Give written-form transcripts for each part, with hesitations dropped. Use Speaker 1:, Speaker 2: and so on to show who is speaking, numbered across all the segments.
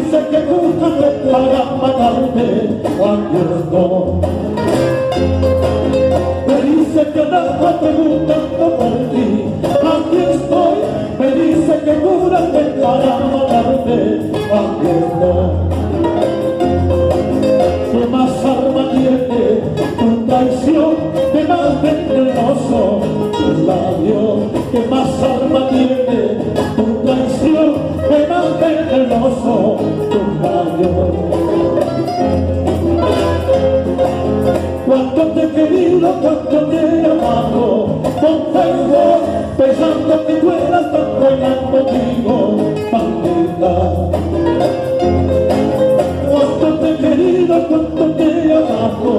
Speaker 1: dice que búscame para matarte, aquí estoy. Me dice que nada preguntando por ti, aquí estoy. Me dice que cúrate para matarte, aquí estoy. ¿Qué más arma tiene tu traición? ¿Qué más venenoso tus labios? ¿Qué más arma tiene tu traición? ¿Qué más venenoso tus labios? Cuánto te he querido, cuánto te he amado, con fervor, pensando que tú eras tan buena conmigo, maldita. Cuánto te he querido, cuánto te he amado,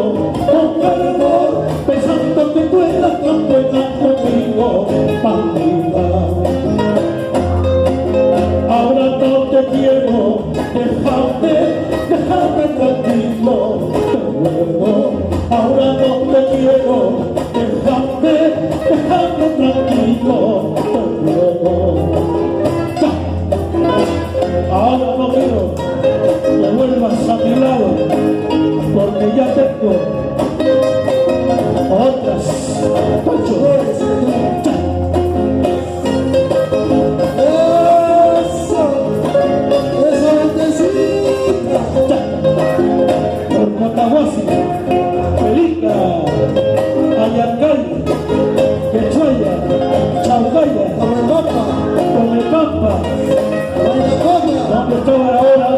Speaker 1: con fervor, pensando que tú eras tan buena conmigo, maldita. Ahora no te quiero, déjame tranquilo, te ruego. Ahora no te quiero, déjame tranquilo, te ruego. Ahora no quiero que vuelvas a mi lado, porque ya tengo otras pachones. Eso necesita. Por Cotahuasi, Pelica, Ayancay, Quechuaya, Chaugaya, Comecampa, donde estoy ahora.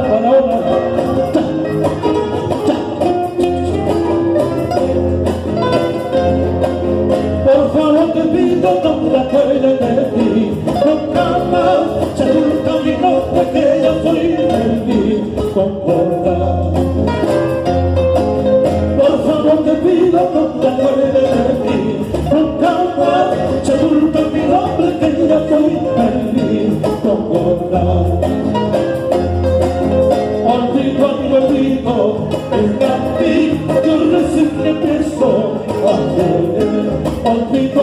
Speaker 1: Por favor te pido, no te acuerdes de ti, nunca más se nunca mi nombre que yo soy de ti, concorda. Por favor te pido, no te acuerdes de ti, nunca más se nunca mi nombre que yo soy de ti, concorda. Olvido el castigo, yo recién empiezo a querer. Olvido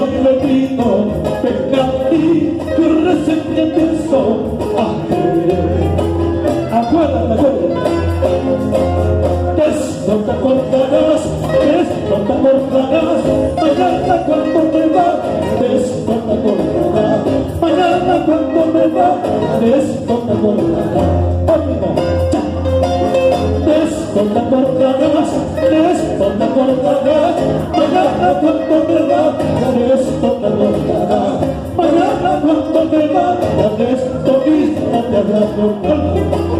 Speaker 1: el castigo, yo recién empiezo a querer. Acuérdate, de esto te acordarás, mañana cuando me va, de esto te acordarás, mañana cuando me va, de esto te acordarás. De esto te acordarás, mañana cuando me va, de esto te acordarás, mañana cuando me va, de esto mismo te habrá acordado.